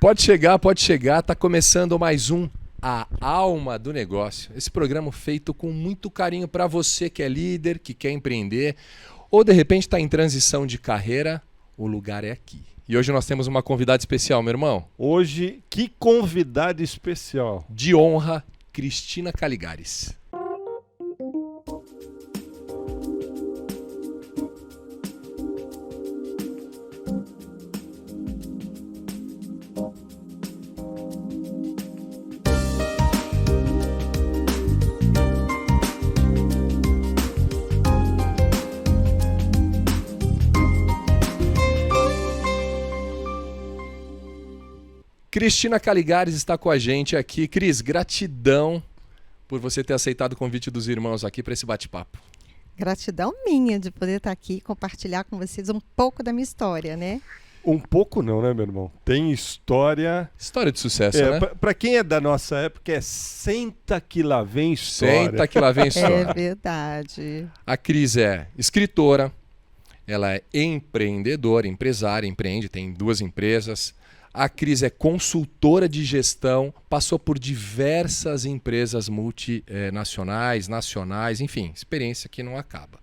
pode chegar. Tá começando mais um A Alma do Negócio. Esse programa feito com muito carinho para você que é líder, que quer empreender, ou de repente está em transição de carreira, o lugar é aqui. E hoje nós temos uma convidada especial, meu irmão. Hoje, que convidada especial. De honra, Cristina Caligares. Cristina Caligares está com a gente aqui. Cris, gratidão por você ter aceitado o convite dos irmãos aqui para esse bate-papo. Gratidão minha de poder estar aqui e compartilhar com vocês um pouco da minha história, né? Um pouco não, né, meu irmão? Tem história... História de sucesso, né? Para quem é da nossa época, é senta que lá vem história. Senta que lá vem história. É verdade. A Cris é escritora, ela é empreendedora, empresária, empreende, tem 2 empresas. A Cris é consultora de gestão, passou por diversas empresas multinacionais, nacionais, enfim, experiência que não acaba.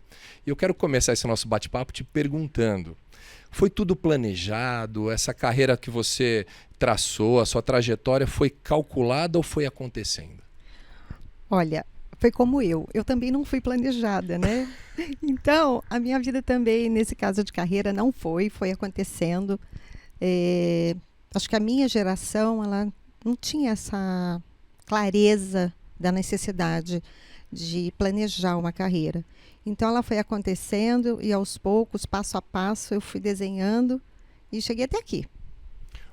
E eu quero começar esse nosso bate-papo te perguntando, foi tudo planejado? Essa carreira que você traçou, a sua trajetória, foi calculada ou foi acontecendo? Olha, foi como eu também não fui planejada, né? Então, a minha vida também, nesse caso de carreira, não foi acontecendo. Acho que a minha geração, ela não tinha essa clareza da necessidade de planejar uma carreira. Então, ela foi acontecendo e, aos poucos, passo a passo, eu fui desenhando e cheguei até aqui.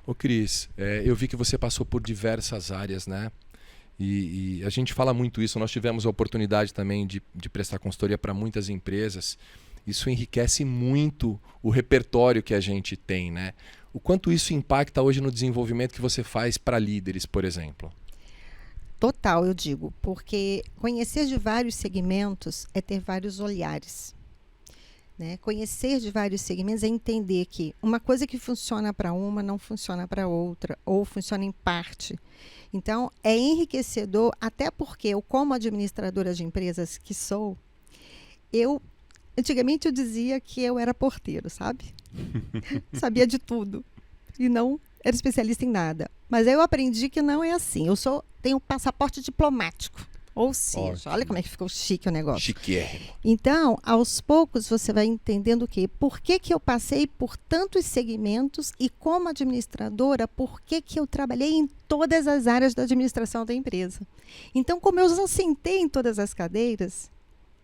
Ô Cris, eu vi que você passou por diversas áreas, né? E a gente fala muito isso, nós tivemos a oportunidade também de prestar consultoria para muitas empresas. Isso enriquece muito o repertório que a gente tem, né? O quanto isso impacta hoje no desenvolvimento que você faz para líderes, por exemplo? Total, eu digo, porque conhecer de vários segmentos é ter vários olhares. Né? Conhecer de vários segmentos é entender que uma coisa que funciona para uma não funciona para outra, ou funciona em parte. Então, é enriquecedor, até porque eu, como administradora de empresas que sou, antigamente eu dizia que eu era porteiro, sabe? Sabia de tudo e não era especialista em nada. Mas aí eu aprendi que não é assim. Tenho passaporte diplomático. Ou seja, olha como é que ficou chique o negócio. Chiquérrimo. Então, aos poucos você vai entendendo o quê? Por que eu passei por tantos segmentos e como administradora, por que eu trabalhei em todas as áreas da administração da empresa. Então, como eu já sentei em todas as cadeiras,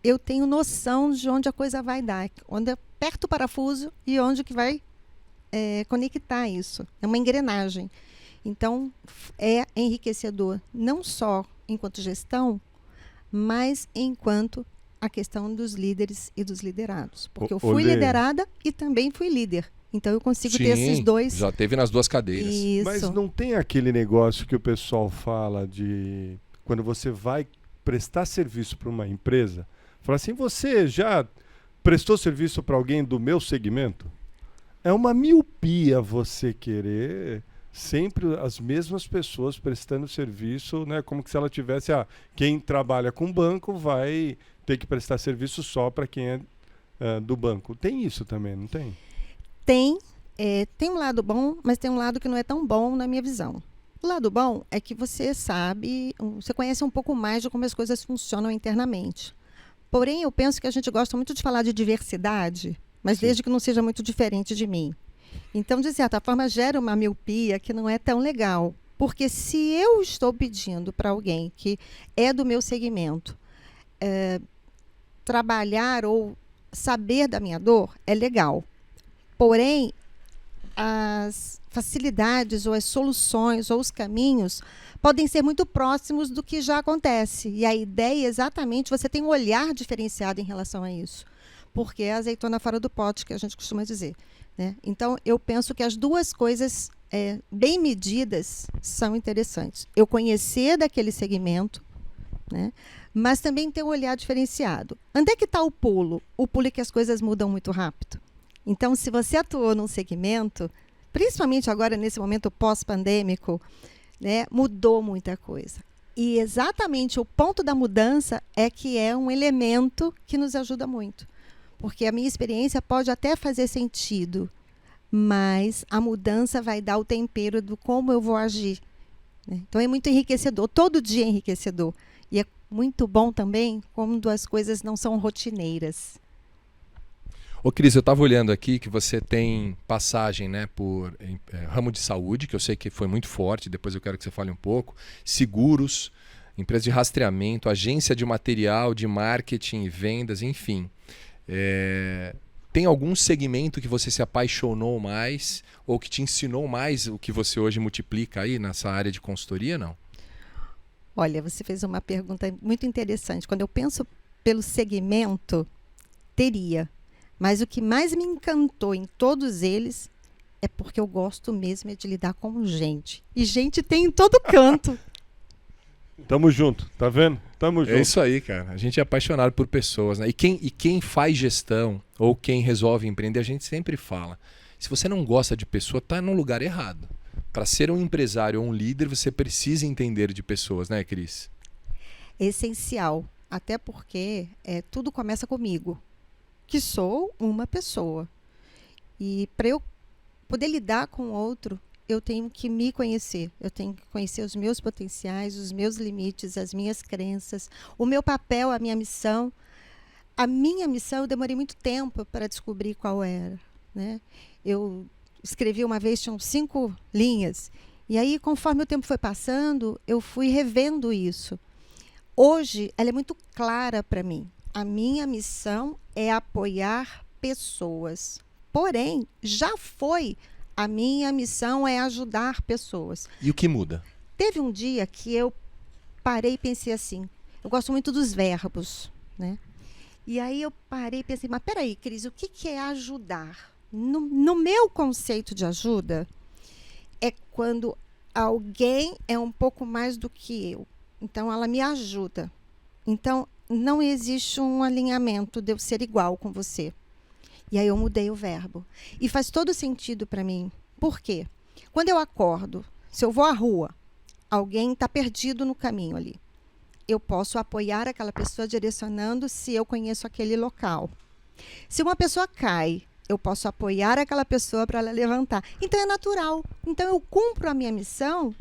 eu tenho noção de onde a coisa vai dar, onde aperta o parafuso e onde que vai conectar isso. É uma engrenagem. Então, é enriquecedor, não só enquanto gestão, mas enquanto a questão dos líderes e dos liderados. Porque eu fui liderada e também fui líder. Então, eu consigo ter esses dois. Já teve nas 2 cadeiras. Isso. Mas não tem aquele negócio que o pessoal fala de... Quando você vai prestar serviço para uma empresa... Fala assim, você já prestou serviço para alguém do meu segmento? É uma miopia você querer sempre as mesmas pessoas prestando serviço, né? Como que se ela tivesse, quem trabalha com banco vai ter que prestar serviço só para quem é do banco. Tem isso também, não tem? Tem um lado bom, mas tem um lado que não é tão bom na minha visão. O lado bom é que você conhece um pouco mais de como as coisas funcionam internamente. Porém, eu penso que a gente gosta muito de falar de diversidade, mas desde que não seja muito diferente de mim. Então, de certa forma, gera uma miopia que não é tão legal. Porque se eu estou pedindo para alguém que é do meu segmento trabalhar ou saber da minha dor, é legal. Porém, as facilidades ou as soluções ou os caminhos podem ser muito próximos do que já acontece. E a ideia é exatamente você tem um olhar diferenciado em relação a isso. Porque é a azeitona fora do pote, que a gente costuma dizer. Né? Então, eu penso que as 2 coisas bem medidas são interessantes. Eu conhecer daquele segmento, né? Mas também ter um olhar diferenciado. Onde é que está o pulo? O pulo é que as coisas mudam muito rápido. Então, se você atuou num segmento, principalmente agora nesse momento pós-pandêmico, né, mudou muita coisa. E exatamente o ponto da mudança é que é um elemento que nos ajuda muito. Porque a minha experiência pode até fazer sentido, mas a mudança vai dar o tempero do como eu vou agir, né? Então é muito enriquecedor, todo dia é enriquecedor. E é muito bom também quando as coisas não são rotineiras. Ô Cris, eu estava olhando aqui que você tem passagem, né, por ramo de saúde, que eu sei que foi muito forte, depois eu quero que você fale um pouco, seguros, empresa de rastreamento, agência de material, de marketing e vendas, enfim. Tem algum segmento que você se apaixonou mais ou que te ensinou mais o que você hoje multiplica aí nessa área de consultoria, não? Olha, você fez uma pergunta muito interessante. Quando eu penso pelo segmento, teria. Mas o que mais me encantou em todos eles é porque eu gosto mesmo de lidar com gente. E gente tem em todo canto. Tamo junto, tá vendo? Tamo junto. É isso aí, cara. A gente é apaixonado por pessoas, né? E quem faz gestão ou quem resolve empreender, a gente sempre fala. Se você não gosta de pessoa, tá no lugar errado. Para ser um empresário ou um líder, você precisa entender de pessoas, né, Cris? Essencial. Até porque tudo começa comigo, que sou uma pessoa. E para eu poder lidar com o outro, eu tenho que me conhecer. Eu tenho que conhecer os meus potenciais, os meus limites, as minhas crenças, o meu papel, a minha missão. A minha missão, eu demorei muito tempo para descobrir qual era, né? Eu escrevi uma vez, tinham 5 linhas. E aí, conforme o tempo foi passando, eu fui revendo isso. Hoje, ela é muito clara para mim. A minha missão é apoiar pessoas. Porém, já foi, a minha missão é ajudar pessoas. E o que muda? Teve um dia que eu parei e pensei assim, eu gosto muito dos verbos, né? E aí eu parei e pensei, mas peraí, Cris, o que é ajudar? No meu conceito de ajuda, é quando alguém é um pouco mais do que eu. Então, ela me ajuda. Então, não existe um alinhamento de eu ser igual com você. E aí eu mudei o verbo. E faz todo sentido para mim. Por quê? Quando eu acordo, se eu vou à rua, alguém está perdido no caminho ali. Eu posso apoiar aquela pessoa direcionando se eu conheço aquele local. Se uma pessoa cai, eu posso apoiar aquela pessoa para ela levantar. Então é natural. Então eu cumpro a minha missão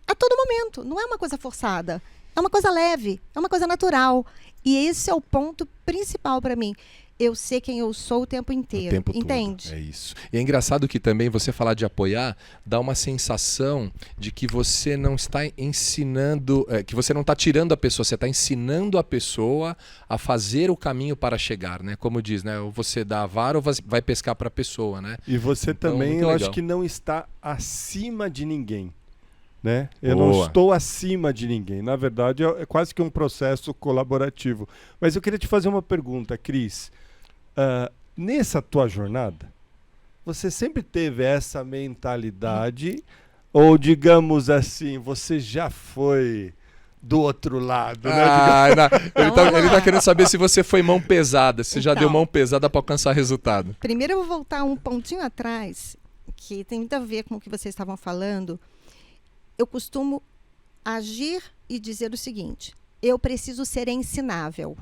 a todo momento. Não é uma coisa forçada. É uma coisa leve, é uma coisa natural. E esse é o ponto principal para mim. Eu sei quem eu sou o tempo inteiro. O tempo entende? todo. É isso. E é engraçado que também você falar de apoiar dá uma sensação de que você não está ensinando, que você não está tirando a pessoa, você está ensinando a pessoa a fazer o caminho para chegar, né? Como diz, né? Ou você dá a vara ou vai pescar para a pessoa, né? E você Então, também, muito eu legal. acho que não está acima de ninguém. Né? Eu Boa. não estou acima de ninguém. Na verdade, é quase que um processo colaborativo. Mas eu queria te fazer uma pergunta, Cris. Nessa tua jornada, você sempre teve essa mentalidade? Ou, digamos assim, você já foi do outro lado? Né? Ele tá querendo saber se você foi mão pesada, se já Então. deu mão pesada para alcançar resultado. Primeiro eu vou voltar um pontinho atrás, que tem muito a ver com o que vocês estavam falando. Eu costumo agir e dizer o seguinte, eu preciso ser ensinável.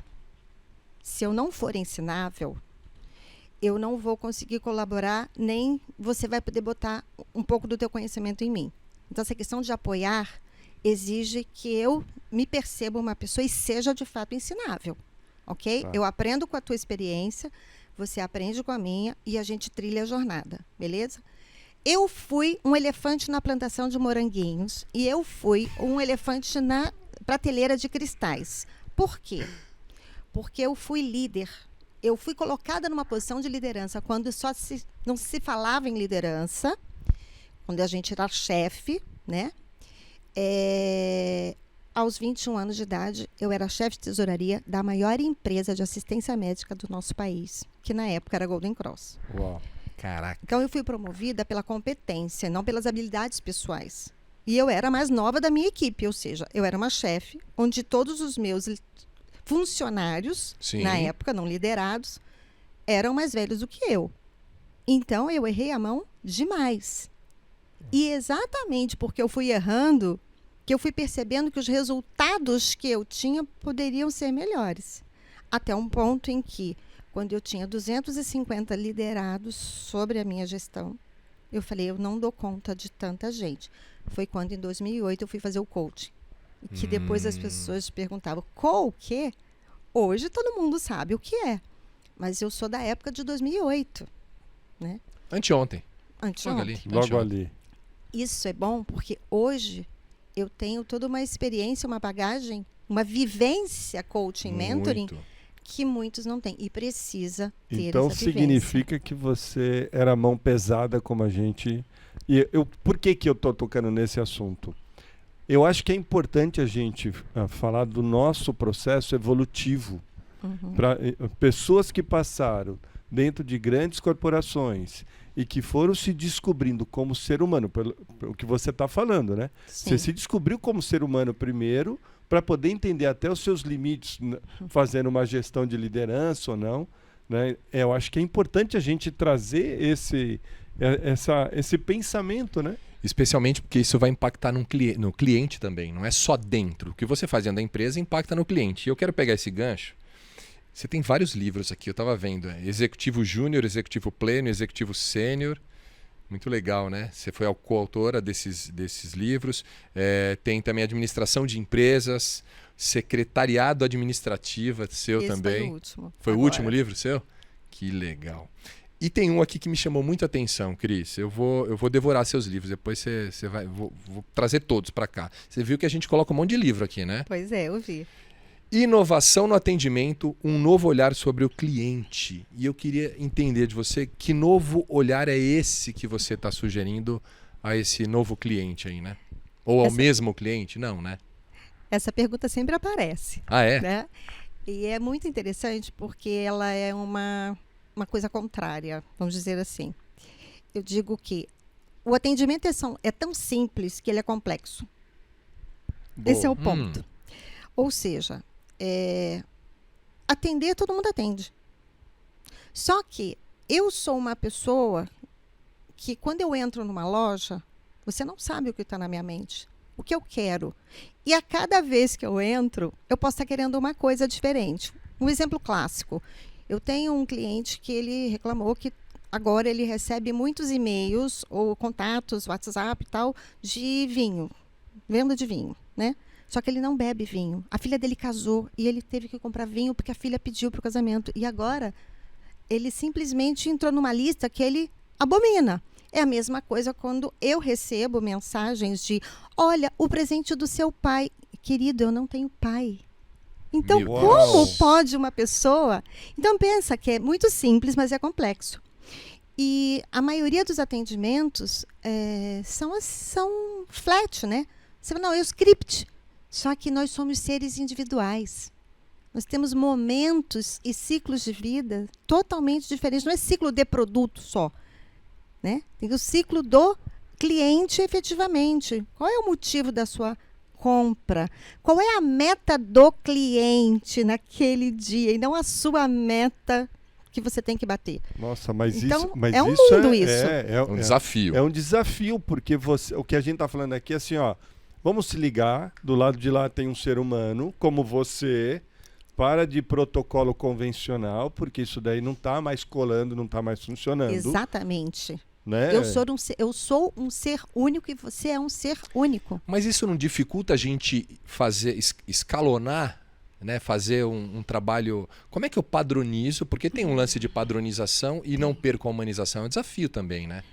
Se eu não for ensinável, eu não vou conseguir colaborar, nem você vai poder botar um pouco do teu conhecimento em mim. Então, essa questão de apoiar exige que eu me perceba uma pessoa e seja, de fato, ensinável. Ok? Tá. Eu aprendo com a tua experiência, você aprende com a minha e a gente trilha a jornada. Beleza? Eu fui um elefante na plantação de moranguinhos e eu fui um elefante na prateleira de cristais. Por quê? Porque eu fui líder. Eu fui colocada numa posição de liderança quando não se falava em liderança, quando a gente era chefe, né? Aos 21 anos de idade, eu era chefe de tesouraria da maior empresa de assistência médica do nosso país, que na época era Golden Cross. Uau. Caraca. Então, eu fui promovida pela competência, não pelas habilidades pessoais. E eu era a mais nova da minha equipe, ou seja, eu era uma chefe onde todos os meus funcionários, Sim. na época, não liderados, eram mais velhos do que eu. Então, eu errei a mão demais. E exatamente porque eu fui errando, que eu fui percebendo que os resultados que eu tinha poderiam ser melhores. Até um ponto em que, quando eu tinha 250 liderados sobre a minha gestão, eu falei, eu não dou conta de tanta gente. Foi quando, em 2008, eu fui fazer o coaching. E que depois as pessoas perguntavam, o quê? Hoje todo mundo sabe o que é. Mas eu sou da época de 2008. Né? Anteontem. Anteontem. Logo ali. Isso é bom porque hoje eu tenho toda uma experiência, uma bagagem, uma vivência coaching, mentoring, que muitos não têm. E precisa ter então essa vivência. significa que você era mão pesada como a gente... Por que eu estou tocando nesse assunto? Eu acho que é importante a gente falar do nosso processo evolutivo. Para pessoas que passaram dentro de grandes corporações e que foram se descobrindo como ser humano, pelo que você está falando, né? Sim. Você se descobriu como ser humano primeiro, para poder entender até os seus limites, fazendo uma gestão de liderança ou não. Né? Eu acho que é importante a gente trazer esse pensamento, né? Especialmente porque isso vai impactar no cliente também, não é só dentro. O que você faz dentro da empresa impacta no cliente. E eu quero pegar esse gancho. Você tem vários livros aqui, eu estava vendo. Executivo Júnior, Executivo Pleno, Executivo Sênior. Muito legal, né? Você foi a coautora desses livros. Tem também Administração de Empresas, Secretariado Administrativa seu Esse também. Foi o último. Foi o último livro seu? Que legal. E tem um aqui que me chamou muito a atenção, Cris. Eu vou devorar seus livros, depois você vai... Vou trazer todos para cá. Você viu que a gente coloca um monte de livro aqui, né? Pois é, eu vi. Inovação no atendimento, um novo olhar sobre o cliente. E eu queria entender de você que novo olhar é esse que você está sugerindo a esse novo cliente aí, né? Ou ao mesmo cliente? Não, né? Essa pergunta sempre aparece. Ah, é? Né? E é muito interessante porque ela é uma coisa contrária, vamos dizer assim. Eu digo que o atendimento é tão simples que ele é complexo. Boa. Esse é o ponto. Ou seja, atender, todo mundo atende. Só que eu sou uma pessoa que, quando eu entro numa loja, você não sabe o que está na minha mente, o que eu quero. E a cada vez que eu entro, eu posso estar querendo uma coisa diferente. Um exemplo clássico. Eu tenho um cliente que ele reclamou que agora ele recebe muitos e-mails ou contatos, WhatsApp e tal, de vinho, venda de vinho, né? Só que ele não bebe vinho. A filha dele casou e ele teve que comprar vinho porque a filha pediu para o casamento. E agora ele simplesmente entrou numa lista que ele abomina. É a mesma coisa quando eu recebo mensagens de: olha, o presente do seu pai. Querido, eu não tenho pai. Então, como pode uma pessoa... Então, pensa que é muito simples, mas é complexo. E a maioria dos atendimentos são flat, né? Você fala, não, é o script. Só que nós somos seres individuais. Nós temos momentos e ciclos de vida totalmente diferentes. Não é ciclo de produto só. Né? Tem o ciclo do cliente efetivamente. Qual é o motivo da sua compra? Qual é a meta do cliente naquele dia? E não a sua meta que você tem que bater. Nossa, mas então, isso... Mas é um isso mundo isso. É um desafio. É um desafio, porque o que a gente está falando aqui é assim, ó... Vamos se ligar, do lado de lá tem um ser humano, como você, para de protocolo convencional, porque isso daí não está mais colando, não está mais funcionando. Exatamente. Né? Eu sou um ser único e você é um ser único. Mas isso não dificulta a gente escalonar, né? Fazer um trabalho... Como é que eu padronizo? Porque tem um lance de padronização e não perco a humanização. É um desafio também, né?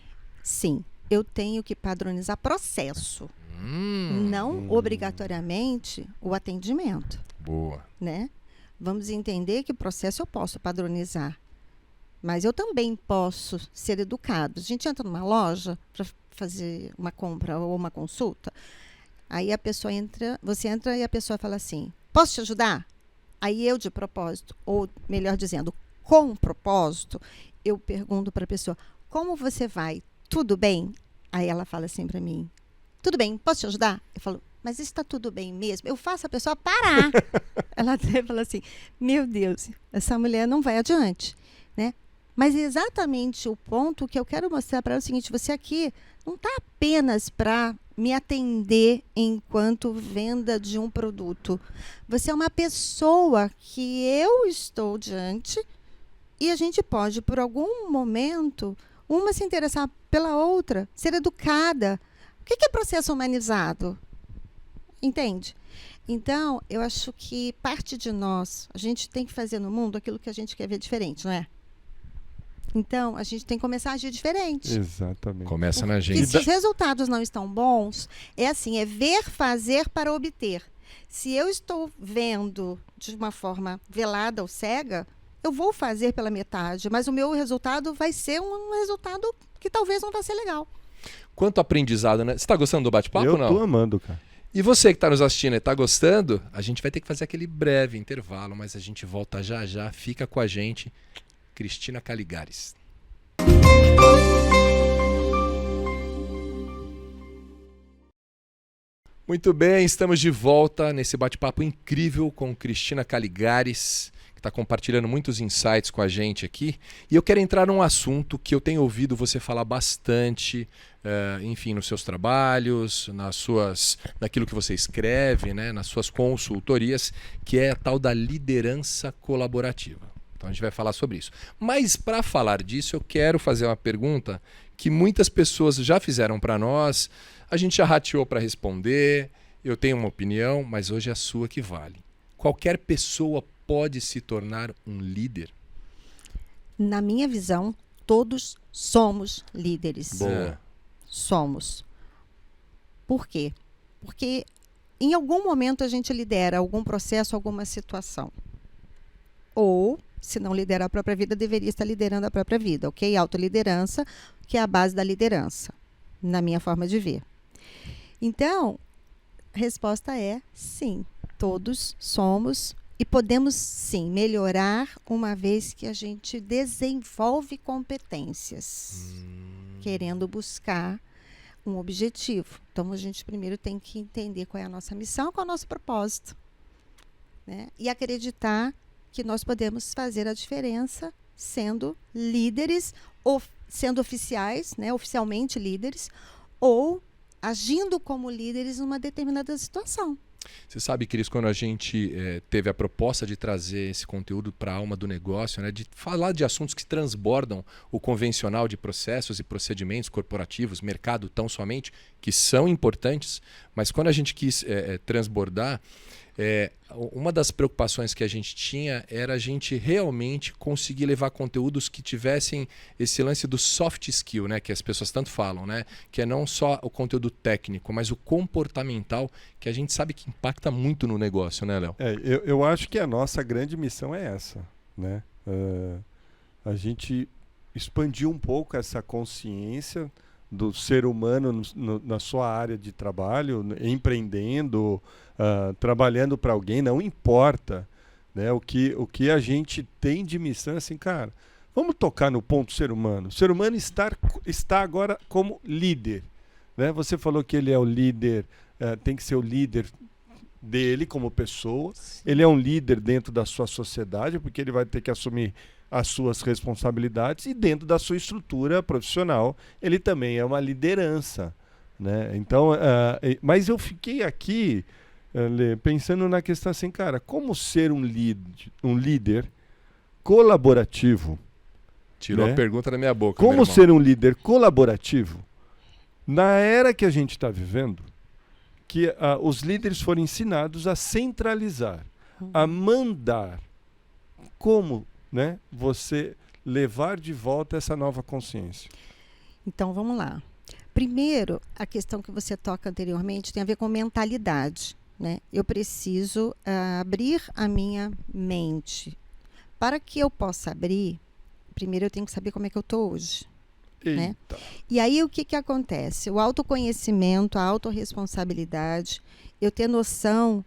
Sim, eu tenho que padronizar processo. Não obrigatoriamente o atendimento. Boa. Né? Vamos entender que o processo eu posso padronizar. Mas eu também posso ser educado. A gente entra numa loja para fazer uma compra ou uma consulta. Aí a pessoa entra, você entra e a pessoa fala assim: posso te ajudar? Aí eu, de propósito, ou melhor dizendo, com propósito, eu pergunto para a pessoa: como você vai? Tudo bem? Aí ela fala assim para mim: tudo bem, posso te ajudar? Eu falo: mas está tudo bem mesmo? Eu faço a pessoa parar. Ela até fala assim: meu Deus, essa mulher não vai adiante, né? Mas é exatamente o ponto que eu quero mostrar para ela é o seguinte: você aqui não está apenas para me atender enquanto venda de um produto. Você é uma pessoa que eu estou diante e a gente pode, por algum momento, uma se interessar pela outra, ser educada. O que é processo humanizado? Entende? Então, eu acho que parte de nós, a gente tem que fazer no mundo aquilo que a gente quer ver diferente, não é? Então, a gente tem que começar a agir diferente. Exatamente. Começa na Porque gente. se os resultados não estão bons, é assim, é ver, fazer para obter. Se eu estou vendo de uma forma velada ou cega, eu vou fazer pela metade, mas o meu resultado vai ser um resultado que talvez não vai ser legal. Quanto aprendizado, né? Você está gostando do bate-papo Eu ou não? tô amando, cara. E você que está nos assistindo e está gostando, a gente vai ter que fazer aquele breve intervalo, mas a gente volta já já. Fica com a gente, Cristina Caligares. Muito bem, estamos de volta nesse bate-papo incrível com Cristina Caligares, que está compartilhando muitos insights com a gente aqui. E eu quero entrar num assunto que eu tenho ouvido você falar bastante, enfim, nos seus trabalhos, naquilo que você escreve, né, nas suas consultorias, que é a tal da liderança colaborativa. Então a gente vai falar sobre isso. Mas para falar disso, eu quero fazer uma pergunta que muitas pessoas já fizeram para nós. A gente já rateou para responder, eu tenho uma opinião, mas hoje é a sua que vale. Qualquer pessoa pode se tornar um líder? Na minha visão, todos somos líderes. Boa. Somos. Por quê? Porque em algum momento a gente lidera algum processo, alguma situação. Ou, se não lidera a própria vida, deveria estar liderando a própria vida, ok? Autoliderança, que é a base da liderança, na minha forma de ver. Então, a resposta é sim, todos somos e podemos sim melhorar uma vez que a gente desenvolve competências, querendo buscar um objetivo. Então, a gente primeiro tem que entender qual é a nossa missão, qual é o nosso propósito, né? E acreditar que nós podemos fazer a diferença sendo líderes, ou sendo oficiais, né, oficialmente líderes, ou agindo como líderes numa determinada situação. Você sabe, Cris, quando a gente teve a proposta de trazer esse conteúdo para a alma do negócio, né, de falar de assuntos que transbordam o convencional de processos e procedimentos corporativos, mercado tão somente, que são importantes, mas quando a gente quis transbordar, uma das preocupações que a gente tinha era a gente realmente conseguir levar conteúdos que tivessem esse lance do soft skill, né, que as pessoas tanto falam, né, que é não só o conteúdo técnico, mas o comportamental, que a gente sabe que impacta muito no negócio, né, Léo? Eu acho que a nossa grande missão é essa, né? A gente expandir um pouco essa consciência do ser humano na sua área de trabalho, empreendendo, trabalhando para alguém, não importa, né? O que a gente tem de missão é assim, cara, vamos tocar no ponto ser humano. O ser humano está agora como líder, né? Você falou que ele é o líder, tem que ser o líder dele como pessoa. Ele é um líder dentro da sua sociedade, porque ele vai ter que assumir as suas responsabilidades, e dentro da sua estrutura profissional ele também é uma liderança, né? Então, mas eu fiquei aqui pensando na questão assim, cara, como ser um líder colaborativo? Tirou né? a pergunta da minha boca. Como ser um líder colaborativo? Na era que a gente está vivendo, que os líderes foram ensinados a centralizar, a mandar. Como, né, você levar de volta essa nova consciência? Então, vamos lá. Primeiro, a questão que você toca anteriormente tem a ver com mentalidade, né? Eu preciso abrir a minha mente. Para que eu possa abrir, primeiro eu tenho que saber como é que eu estou hoje. Né? E aí o que acontece? O autoconhecimento, a autorresponsabilidade, eu ter noção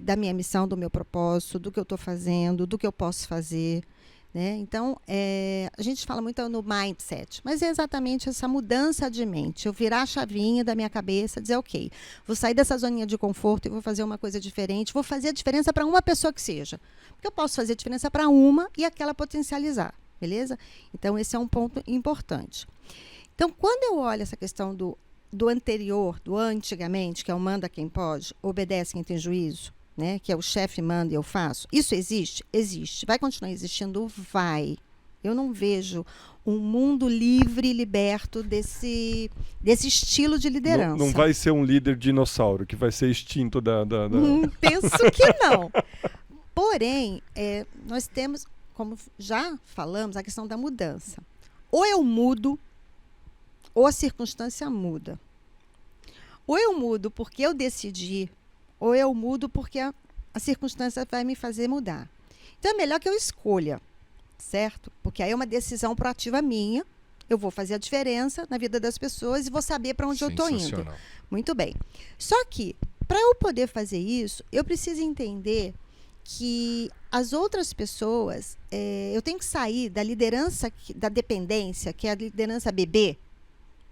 da minha missão, do meu propósito, do que eu estou fazendo, do que eu posso fazer, né? Então, a gente fala muito no mindset, mas é exatamente essa mudança de mente. Eu virar a chavinha da minha cabeça, dizer, ok, vou sair dessa zoninha de conforto e vou fazer uma coisa diferente, vou fazer a diferença para uma pessoa que seja. Porque eu posso fazer a diferença para uma e aquela potencializar. beleza? Então, esse é um ponto importante. Então, quando eu olho essa questão do anterior, do antigamente, que é o manda quem pode, obedece quem tem juízo, né? Que é o chefe manda e eu faço. Isso existe? Existe. Vai continuar existindo? Vai. Eu não vejo um mundo livre e liberto desse estilo de liderança. Não vai ser um líder dinossauro que vai ser extinto da... Penso que não. Porém, nós temos, como já falamos, a questão da mudança. Ou eu mudo, ou a circunstância muda. Ou eu mudo porque eu decidi, ou eu mudo porque a circunstância vai me fazer mudar. Então, é melhor que eu escolha, certo? Porque aí é uma decisão proativa minha. Eu vou fazer a diferença na vida das pessoas e vou saber para onde eu estou indo. Muito bem. Só que, para eu poder fazer isso, eu preciso entender que as outras pessoas, eu tenho que sair da liderança, da dependência, que é a liderança bebê,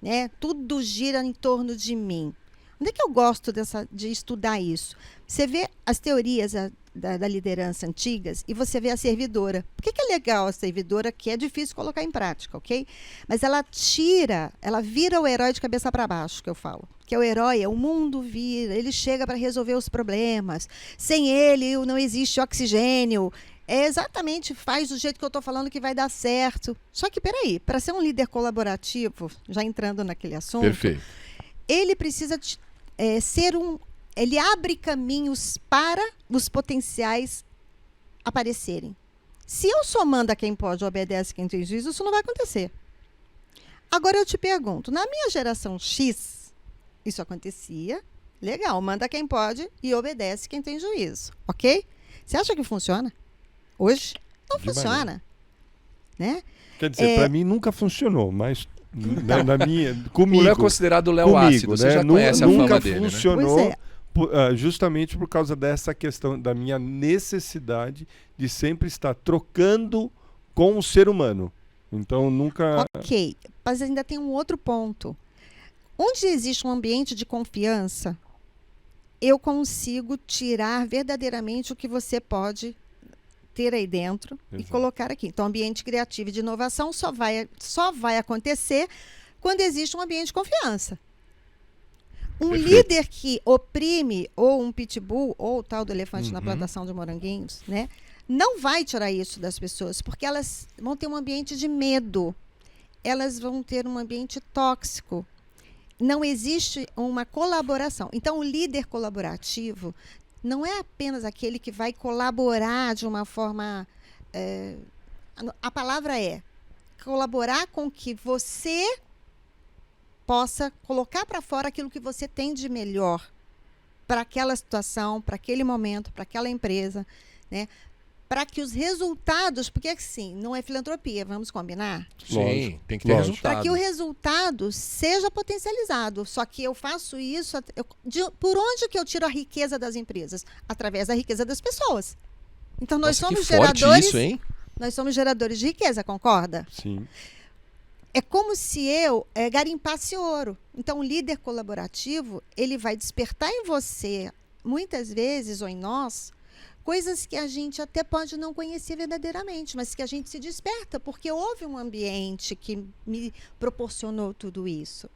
né? Tudo gira em torno de mim. Onde é que eu gosto de estudar isso? Você vê as teorias da liderança antigas e você vê a servidora. Por que é legal a servidora, que é difícil colocar em prática, ok? Mas ela vira o herói de cabeça para baixo, que eu falo. Que é o herói, o mundo vira, ele chega para resolver os problemas. Sem ele não existe oxigênio. Exatamente, faz do jeito que eu estou falando que vai dar certo. Só que, peraí, para ser um líder colaborativo, já entrando naquele assunto, Perfeito. Ele precisa ele abre caminhos para os potenciais aparecerem. Se eu só mando a quem pode, obedece quem tem juízo, isso não vai acontecer. Agora eu te pergunto, na minha geração X, isso acontecia, legal, manda quem pode e obedece quem tem juízo, ok? Você acha que funciona? Hoje? Não funciona. Né? Quer dizer, para mim nunca funcionou, mas na minha, comigo. O Léo é considerado o Léo ácido, você já conhece a fama dele, nunca funcionou, né? justamente por causa dessa questão da minha necessidade de sempre estar trocando com o ser humano. Então, nunca... Ok, mas ainda tem um outro ponto. Onde existe um ambiente de confiança, eu consigo tirar verdadeiramente o que você pode ter aí dentro. Exato. E colocar aqui. Então, ambiente criativo e de inovação só vai acontecer quando existe um ambiente de confiança. Um líder que oprime, ou um pitbull, ou o tal do elefante na plantação de moranguinhos, né, não vai tirar isso das pessoas, porque elas vão ter um ambiente de medo. Elas vão ter um ambiente tóxico. Não existe uma colaboração. Então, o líder colaborativo não é apenas aquele que vai colaborar de uma forma... a palavra é colaborar com que você possa colocar para fora aquilo que você tem de melhor para aquela situação, para aquele momento, para aquela empresa, né? Para que os resultados... Porque, assim, não é filantropia, vamos combinar? Sim, tem que ter resultado. Para que o resultado seja potencializado. Só que eu faço isso... por onde que eu tiro a riqueza das empresas? Através da riqueza das pessoas. Então, nós somos geradores... Isso, hein? Nós somos geradores de riqueza, concorda? Sim. É como se eu garimpasse ouro. Então, o líder colaborativo, ele vai despertar em você, muitas vezes, ou em nós, coisas que a gente até pode não conhecer verdadeiramente, mas que a gente se desperta, porque houve um ambiente que me proporcionou tudo isso.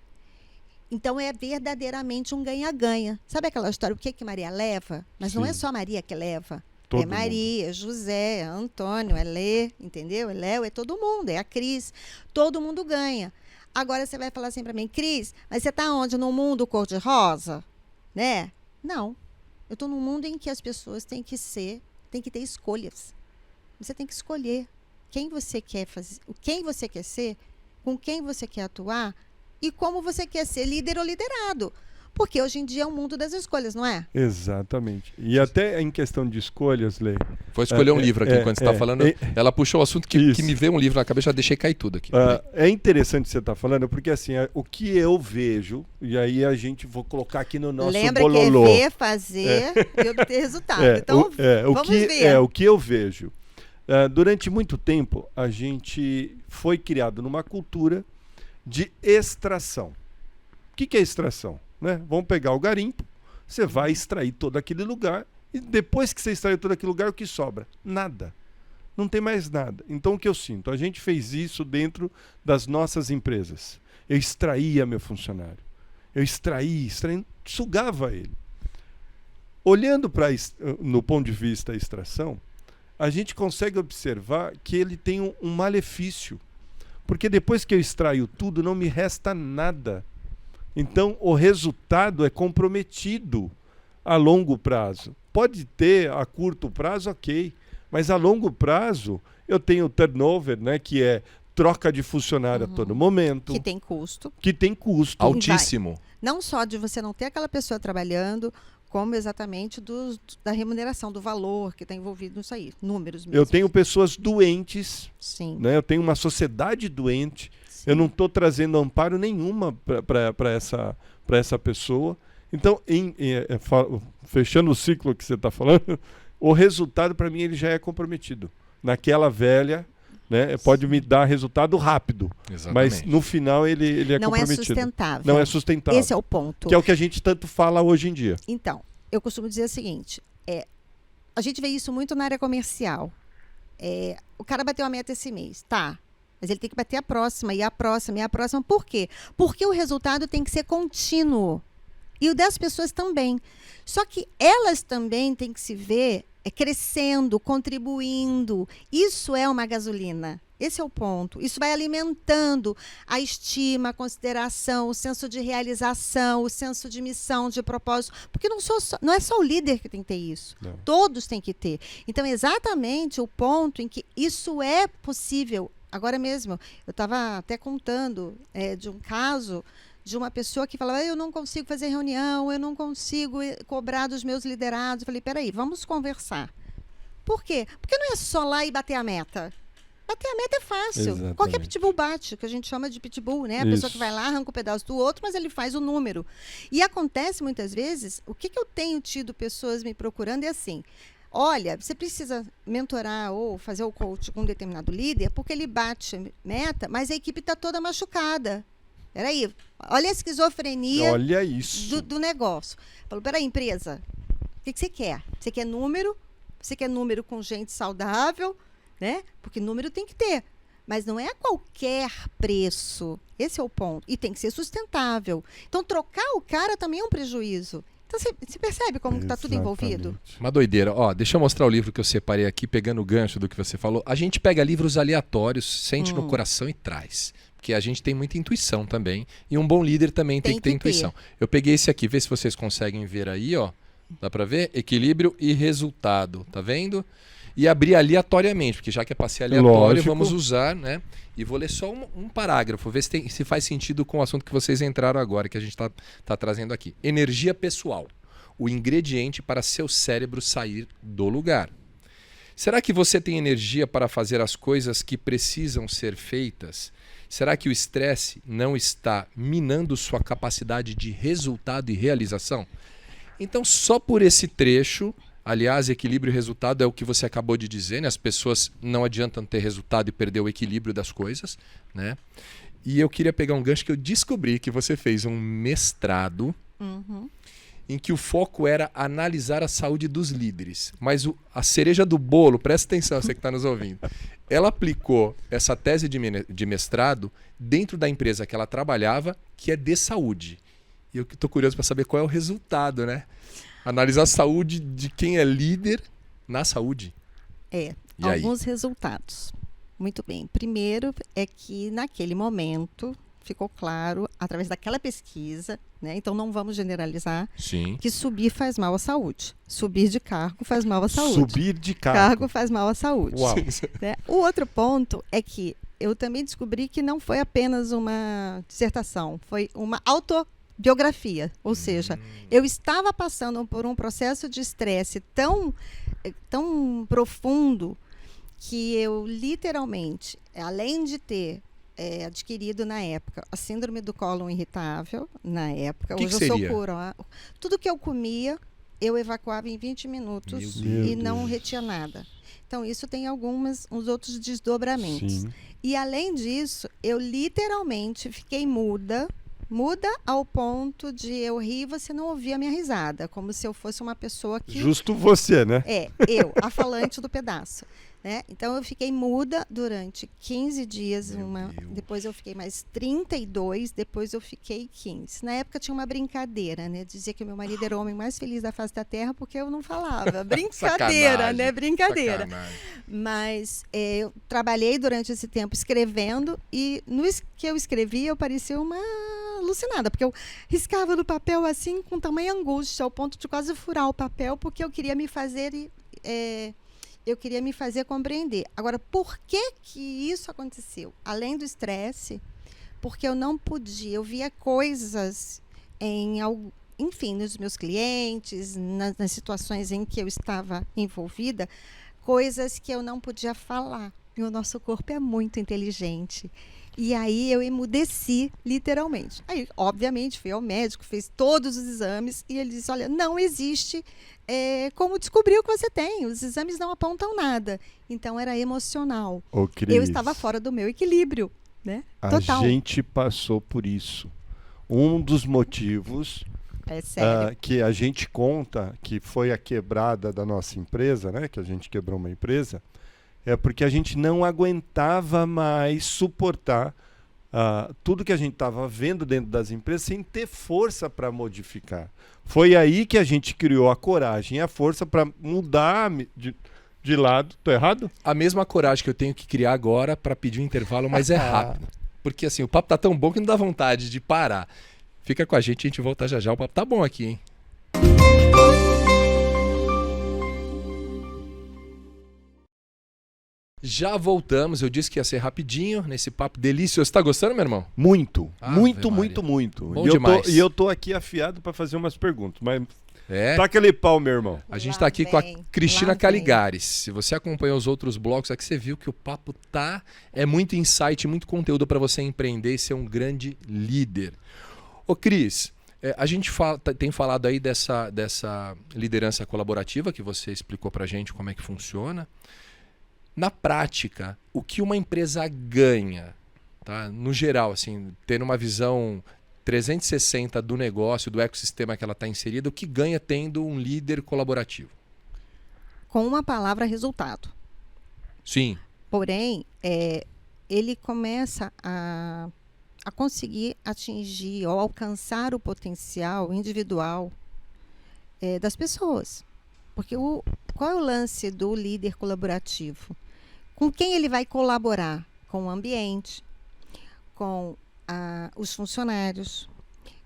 Então, é verdadeiramente um ganha-ganha. Sabe aquela história, o que Maria leva? Mas não é só Maria que leva. Todo é Maria, mundo. José, Antônio, é Lê, entendeu? É Léo, é todo mundo, é a Cris. Todo mundo ganha. Agora você vai falar assim para mim, Cris, mas você está onde? Num mundo cor-de-rosa? Né? Não. Eu estou num mundo em que as pessoas têm que ter escolhas. Você tem que escolher quem você quer fazer, quem você quer ser, com quem você quer atuar e como você quer ser líder ou liderado. Porque hoje em dia é um mundo das escolhas, não é? Exatamente. E até em questão de escolhas, Lê. Vou escolher um livro aqui enquanto você está falando. Ela puxou o assunto que me veio um livro na cabeça, já deixei cair tudo aqui. É interessante você estar falando, porque assim, o que eu vejo, e aí a gente vou colocar aqui no nosso Lembra bololô. Que é ver, fazer e obter resultado. Então, vamos ver. O que eu vejo. Durante muito tempo, a gente foi criado numa cultura de extração. O que é extração? Né? Vamos pegar o garimpo, você vai extrair todo aquele lugar e depois que você extrair todo aquele lugar, o que sobra? Nada. não tem mais nada. Então o que eu sinto? A gente fez isso dentro das nossas empresas. Eu extraía meu funcionário. Eu extraía, sugava ele. Olhando no ponto de vista da extração, a gente consegue observar que ele tem um malefício. Porque depois que eu extraio tudo, não me resta nada. Então, o resultado é comprometido a longo prazo. Pode ter a curto prazo, ok. Mas a longo prazo, eu tenho turnover, né, que é troca de funcionário a todo momento. Que tem custo. Que tem custo. Altíssimo. Não só de você não ter aquela pessoa trabalhando, como exatamente da remuneração, do valor que está envolvido nisso aí. Números mesmo. Eu tenho pessoas doentes. Sim. Né? Eu tenho uma sociedade doente. Sim. Eu não estou trazendo amparo nenhuma para essa pessoa. Então, fechando o ciclo que você está falando, o resultado, para mim, ele já é comprometido. Naquela velha, né, pode me dar resultado rápido. Exatamente. Mas, no final, ele é não comprometido. É sustentável. Não é sustentável. Esse é o ponto. Que é o que a gente tanto fala hoje em dia. Então, eu costumo dizer o seguinte, a gente vê isso muito na área comercial. O cara bateu a meta esse mês, tá, mas ele tem que bater a próxima, e a próxima, e a próxima. Por quê? Porque o resultado tem que ser contínuo. E o das pessoas também. Só que elas também têm que se ver crescendo, contribuindo. Isso é uma gasolina. Esse é o ponto. Isso vai alimentando a estima, a consideração, o senso de realização, o senso de missão, de propósito. Porque não é só o líder que tem que ter isso. Não. Todos têm que ter. Então, exatamente o ponto em que isso é possível. Agora mesmo, eu estava até contando de um caso de uma pessoa que falava, eu não consigo fazer reunião, eu não consigo cobrar dos meus liderados. Eu falei, peraí, vamos conversar. Por quê? Porque não é só lá e bater a meta. Bater a meta é fácil. Exatamente. Qualquer pitbull bate, que a gente chama de pitbull, né? A pessoa que vai lá, arranca um pedaço do outro, mas ele faz o número. E acontece muitas vezes, o que eu tenho tido pessoas me procurando é assim, olha, você precisa mentorar ou fazer o coach com um determinado líder, porque ele bate meta, mas a equipe está toda machucada. Peraí, olha a esquizofrenia Olha isso. do negócio. Falou, peraí, empresa, o que você quer? Você quer número? Você quer número com gente saudável? Né? Porque número tem que ter. Mas não é a qualquer preço. Esse é o ponto. E tem que ser sustentável. Então, trocar o cara também é um prejuízo. Então, você percebe como está tudo envolvido? Uma doideira. Ó, deixa eu mostrar o livro que eu separei aqui, pegando o gancho do que você falou. A gente pega livros aleatórios, sente no coração e traz. Porque a gente tem muita intuição também. E um bom líder também tem que ter intuição. Eu peguei esse aqui, vê se vocês conseguem ver aí, ó. Dá para ver? Equilíbrio e resultado. Tá vendo? E abrir aleatoriamente, porque já que é para ser aleatório, lógico, vamos usar, né? E vou ler só um parágrafo, ver se faz sentido com o assunto que vocês entraram agora, que a gente tá trazendo aqui. Energia pessoal, o ingrediente para seu cérebro sair do lugar. Será que você tem energia para fazer as coisas que precisam ser feitas? Será que o estresse não está minando sua capacidade de resultado e realização? Então, só por esse trecho, aliás, equilíbrio e resultado é o que você acabou de dizer, né? As pessoas não adiantam ter resultado e perder o equilíbrio das coisas, né? E eu queria pegar um gancho que eu descobri que você fez um mestrado em que o foco era analisar a saúde dos líderes. Mas a cereja do bolo, presta atenção, você que está nos ouvindo, ela aplicou essa tese de mestrado dentro da empresa que ela trabalhava, que é de saúde. E eu estou curioso para saber qual é o resultado, né? Analisar a saúde de quem é líder na saúde. E alguns resultados. Muito bem. Primeiro é que naquele momento ficou claro, através daquela pesquisa, né? Então não vamos generalizar, Sim. que subir faz mal à saúde. Subir de cargo faz mal à saúde. Subir de Cargo faz mal à saúde. Uau. Né? O outro ponto é que eu também descobri que não foi apenas uma dissertação, foi uma autobiografia. Ou seja, eu estava passando por um processo de estresse tão profundo que eu literalmente, além de ter adquirido na época a síndrome do cólon irritável, na época, Que hoje que eu seria? sou curada. Tudo que eu comia, eu evacuava em 20 minutos e não retinha nada. Então, isso tem uns outros desdobramentos. Sim. E, além disso, eu literalmente fiquei muda ao ponto de eu rir e você não ouvir a minha risada, como se eu fosse uma pessoa que... Justo você, né? eu, a falante do pedaço. Né? Então eu fiquei muda durante 15 dias, Meu Deus. depois eu fiquei mais 32, depois eu fiquei 15. Na época tinha uma brincadeira, né? Dizia que o meu marido era o homem mais feliz da face da terra porque eu não falava. Brincadeira, Sacanagem, né? Brincadeira. sacanagem. Mas eu trabalhei durante esse tempo escrevendo e que eu escrevia eu parecia uma alucinada, porque eu riscava no papel assim com tamanha angústia, ao ponto de quase furar o papel, porque eu queria me fazer compreender. Agora, por que isso aconteceu? Além do estresse, porque eu não podia, eu via coisas enfim, nos meus clientes, nas situações em que eu estava envolvida, coisas que eu não podia falar. E o nosso corpo é muito inteligente. E aí eu emudeci, literalmente. Aí, obviamente, fui ao médico, fez todos os exames e ele disse, olha, não existe como descobrir o que você tem. Os exames não apontam nada. Então, era emocional. Ô, Cris, Eu estava fora do meu equilíbrio, né? Total. A gente passou por isso. Um dos motivos É sério. que a gente conta que foi a quebrada da nossa empresa, né? Que a gente quebrou uma empresa, é porque a gente não aguentava mais suportar tudo que a gente estava vendo dentro das empresas sem ter força para modificar. Foi aí que a gente criou a coragem e a força para mudar de lado. Tô errado? A mesma coragem que eu tenho que criar agora para pedir um intervalo, mas é rápido. Porque assim, o papo tá tão bom que não dá vontade de parar. Fica com a gente volta já já. O papo tá bom aqui, hein? Já voltamos, eu disse que ia ser rapidinho nesse papo delicioso. Tá gostando, meu irmão? Muito, Ave muito, Maria. muito, muito. Bom E demais. eu tô aqui afiado para fazer umas perguntas, mas É. tá aquele pau, meu irmão. A gente Lá está aqui com a vem, Cristina lá vem. Caligares. Se você acompanhou os outros blocos, aqui você viu que o papo é muito insight, muito conteúdo para você empreender e ser um grande líder. Ô Cris, a gente tem falado aí dessa liderança colaborativa que você explicou para a gente como é que funciona. Na prática, o que uma empresa ganha, tá? No geral, assim, tendo uma visão 360 do negócio, do ecossistema que ela está inserida, o que ganha tendo um líder colaborativo? Com uma palavra, resultado. Sim. Porém, ele começa a conseguir atingir ou alcançar o potencial individual das pessoas. Porque qual é o lance do líder colaborativo? Com quem ele vai colaborar? Com o ambiente, com os funcionários.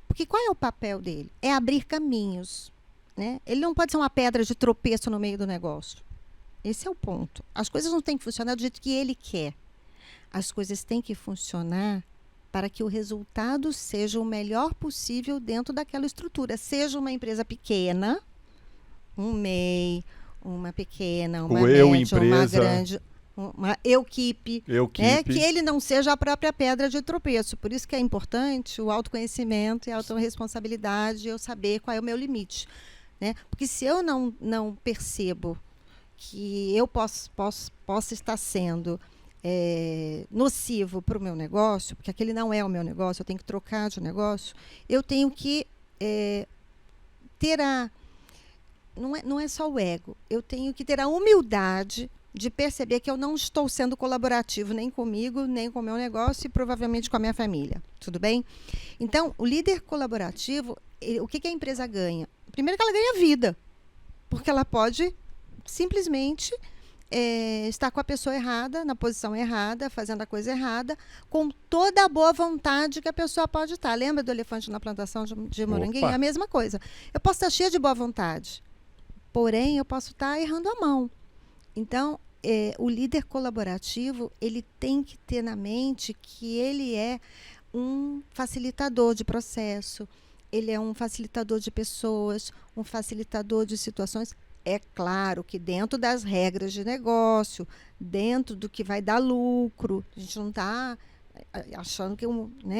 Porque qual é o papel dele? É abrir caminhos. Né? Ele não pode ser uma pedra de tropeço no meio do negócio. Esse é o ponto. As coisas não têm que funcionar do jeito que ele quer. As coisas têm que funcionar para que o resultado seja o melhor possível dentro daquela estrutura. Seja uma empresa pequena, um MEI, uma pequena, uma média, uma grande, uma equipe, que ele não seja a própria pedra de tropeço. Por isso que é importante o autoconhecimento e a autorresponsabilidade, eu saber qual é o meu limite. Né? Porque se eu não percebo que eu possa estar sendo nocivo para o meu negócio, porque aquele não é o meu negócio, eu tenho que trocar de negócio, eu tenho que ter não é só o ego, eu tenho que ter a humildade de perceber que eu não estou sendo colaborativo nem comigo, nem com o meu negócio e provavelmente com a minha família. Tudo bem? Então, o líder colaborativo, o que a empresa ganha? Primeiro que ela ganha vida, porque ela pode simplesmente estar com a pessoa errada, na posição errada, fazendo a coisa errada, com toda a boa vontade que a pessoa pode estar. Lembra do elefante na plantação de moranguinho? É a mesma coisa. Eu posso estar cheia de boa vontade, porém eu posso estar errando a mão. Então, o líder colaborativo, ele tem que ter na mente que ele é um facilitador de processo, ele é um facilitador de pessoas, um facilitador de situações. É claro que dentro das regras de negócio, dentro do que vai dar lucro, a gente não está achando que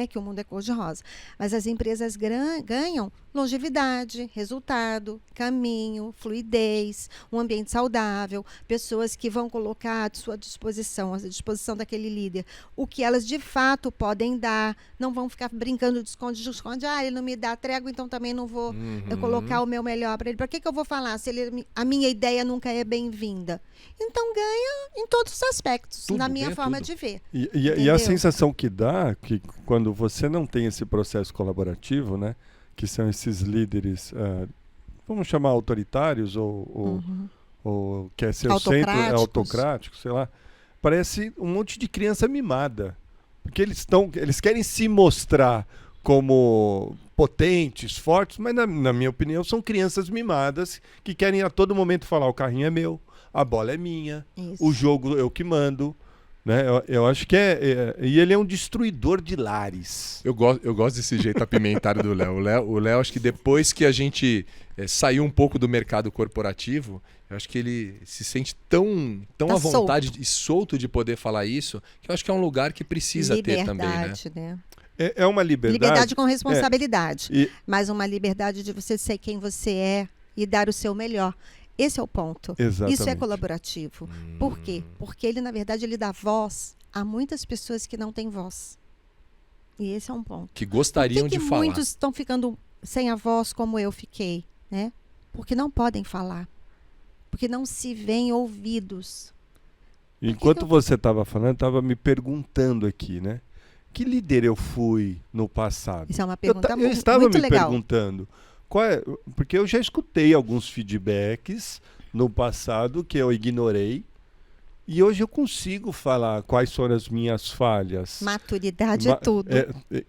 que o mundo é cor-de-rosa. Mas as empresas ganham longevidade, resultado, caminho, fluidez, um ambiente saudável, pessoas que vão colocar à sua disposição, à disposição daquele líder, o que elas de fato podem dar, não vão ficar brincando de esconde-esconde, ele não me dá trégua, então também não vou colocar o meu melhor para ele. Para que eu vou falar se a minha ideia nunca é bem-vinda? Então ganha em todos os aspectos, na minha forma de ver. E a sensação que dá, que quando você não tem esse processo colaborativo, né, que são esses líderes, vamos chamar autoritários ou quer ser o centro, autocrático, sei lá, parece um monte de criança mimada. Porque eles querem se mostrar como potentes, fortes, mas na minha opinião são crianças mimadas que querem a todo momento falar: o carrinho é meu, a bola é minha, o jogo eu que mando. Né? Eu acho que e ele é um destruidor de lares. Eu gosto desse jeito apimentado do Léo. O Léo, acho que depois que a gente saiu um pouco do mercado corporativo, eu acho que ele se sente tão à vontade e solto de poder falar isso, que eu acho que é um lugar que precisa ter também. Né? É uma liberdade. Liberdade com responsabilidade. Mas uma liberdade de você ser quem você é e dar o seu melhor. Esse é o ponto. Exatamente. Isso é colaborativo. Por quê? Porque ele, na verdade, ele dá voz a muitas pessoas que não têm voz. E esse é um ponto. Que gostariam de falar. Muitos estão ficando sem a voz como eu fiquei, né? Porque não podem falar. Porque não se veem ouvidos. Enquanto você estava falando, estava me perguntando aqui, né? Que líder eu fui no passado? Isso é uma pergunta muito legal. Eu estava me perguntando. Porque eu já escutei alguns feedbacks no passado que eu ignorei e hoje eu consigo falar quais foram as minhas falhas. Maturidade é tudo.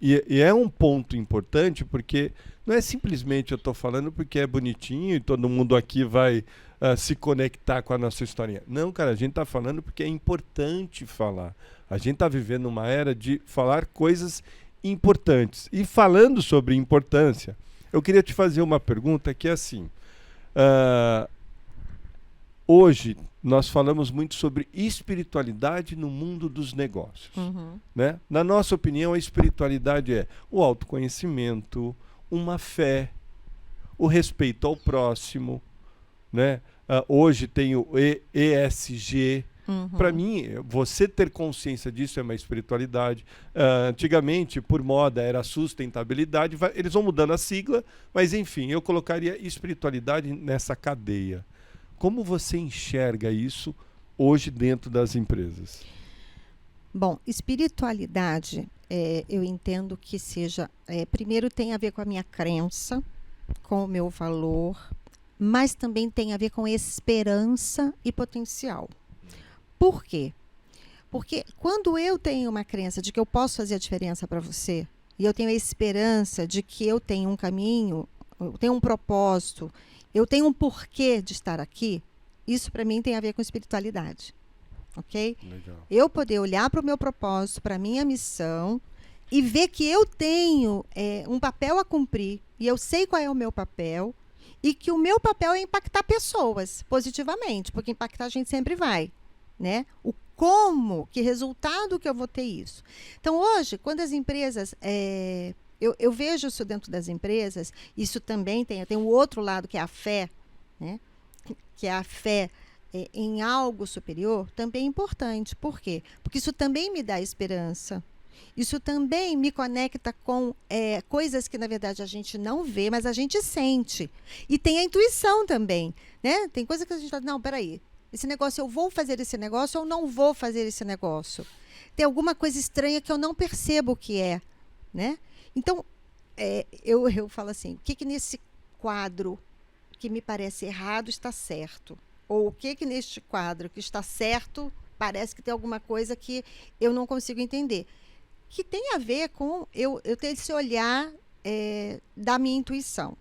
E é um ponto importante porque não é simplesmente eu estou falando porque é bonitinho e todo mundo aqui vai se conectar com a nossa historinha. Não, cara, a gente está falando porque é importante falar. A gente está vivendo uma era de falar coisas importantes. E falando sobre importância, eu queria te fazer uma pergunta que é assim. Hoje nós falamos muito sobre espiritualidade no mundo dos negócios. Né? Na nossa opinião, a espiritualidade é o autoconhecimento, uma fé, o respeito ao próximo. Né? Hoje tem o ESG. Para mim, você ter consciência disso é uma espiritualidade. Antigamente, por moda, era sustentabilidade. Eles vão mudando a sigla, mas enfim, eu colocaria espiritualidade nessa cadeia. Como você enxerga isso hoje dentro das empresas? Bom, espiritualidade, eu entendo que seja... primeiro tem a ver com a minha crença, com o meu valor, mas também tem a ver com esperança e potencial. Por quê? Porque quando eu tenho uma crença de que eu posso fazer a diferença para você, e eu tenho a esperança de que eu tenho um caminho, eu tenho um propósito, eu tenho um porquê de estar aqui, isso para mim tem a ver com espiritualidade. Ok? Legal. Eu poder olhar para o meu propósito, para a minha missão, e ver que eu tenho um papel a cumprir, e eu sei qual é o meu papel, e que o meu papel é impactar pessoas positivamente, porque impactar a gente sempre vai. Né? O como, que resultado que eu vou ter isso. Então, hoje, quando as empresas... eu vejo isso dentro das empresas, isso também tem um outro lado, que é a fé, né? Que é a fé em algo superior, também é importante. Por quê? Porque isso também me dá esperança. Isso também me conecta com coisas que, na verdade, a gente não vê, mas a gente sente. E tem a intuição também. Né? Tem coisa que a gente fala, não, peraí, esse negócio, eu vou fazer esse negócio ou não vou fazer esse negócio? Tem alguma coisa estranha que eu não percebo o que é. Né? Então, eu falo assim, o que nesse quadro que me parece errado está certo? Ou o que neste quadro que está certo parece que tem alguma coisa que eu não consigo entender? Que tem a ver com eu ter esse olhar da minha intuição.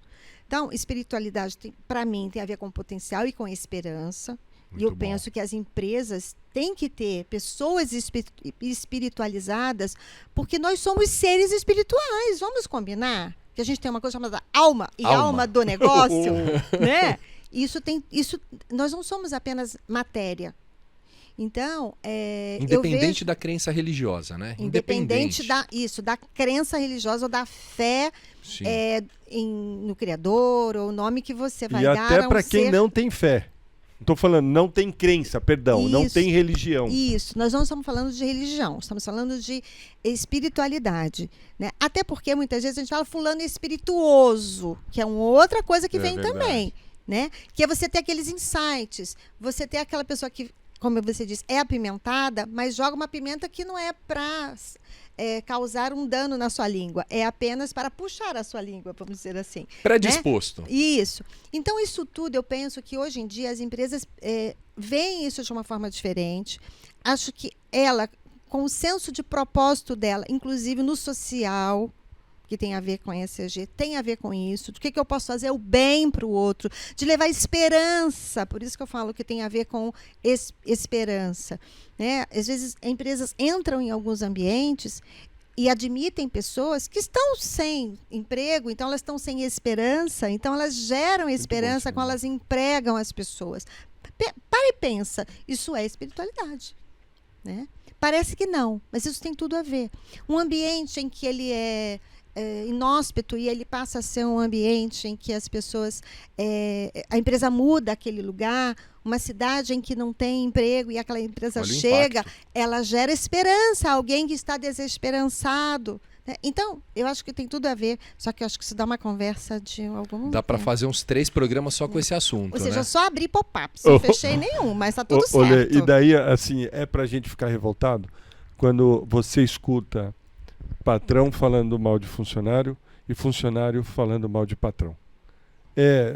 Então, espiritualidade, para mim, tem a ver com potencial e com esperança. Muito e eu penso que as empresas têm que ter pessoas espiritualizadas, porque nós somos seres espirituais. Vamos combinar? Que a gente tem uma coisa chamada alma e alma do negócio. Né? Nós não somos apenas matéria. Então, Independente da crença religiosa, né? Independente da crença religiosa ou da fé Sim. no Criador, ou o nome que você vai E dar até a um para quem ser. não tem fé. Estou falando, não tem crença, perdão, não Isso. tem religião. Isso, nós não estamos falando de religião, estamos falando de espiritualidade, né? Até porque muitas vezes a gente fala fulano espirituoso, que é uma outra coisa que vem verdade. também, né? Que é você ter aqueles insights, você ter aquela pessoa que, como você disse, é apimentada, mas joga uma pimenta que não é para causar um dano na sua língua, é apenas para puxar a sua língua, vamos dizer assim. Predisposto. Né? Isso. Então, isso tudo, eu penso que hoje em dia as empresas veem isso de uma forma diferente. Acho que ela, com o senso de propósito dela, inclusive no social, que tem a ver com a ESG, tem a ver com isso, do que eu posso fazer o bem para o outro, de levar esperança, por isso que eu falo que tem a ver com esperança. Né? Às vezes, empresas entram em alguns ambientes e admitem pessoas que estão sem emprego, então elas estão sem esperança, então elas geram esperança quando elas empregam as pessoas. Para e pensa, isso é espiritualidade, né? Parece que não, mas isso tem tudo a ver. Um ambiente em que ele é inóspito e ele passa a ser um ambiente em que as pessoas, a empresa muda aquele lugar, uma cidade em que não tem emprego e aquela empresa chega, ela gera esperança a alguém que está desesperançado. Né? Então, eu acho que tem tudo a ver, só que eu acho que isso dá uma conversa de algum Dá para fazer uns 3 programas só com esse assunto, Ou seja, né? eu só abri pop-ups, não fechei nenhum, mas tá tudo certo. E daí, assim, é pra gente ficar revoltado quando você escuta patrão falando mal de funcionário e funcionário falando mal de patrão.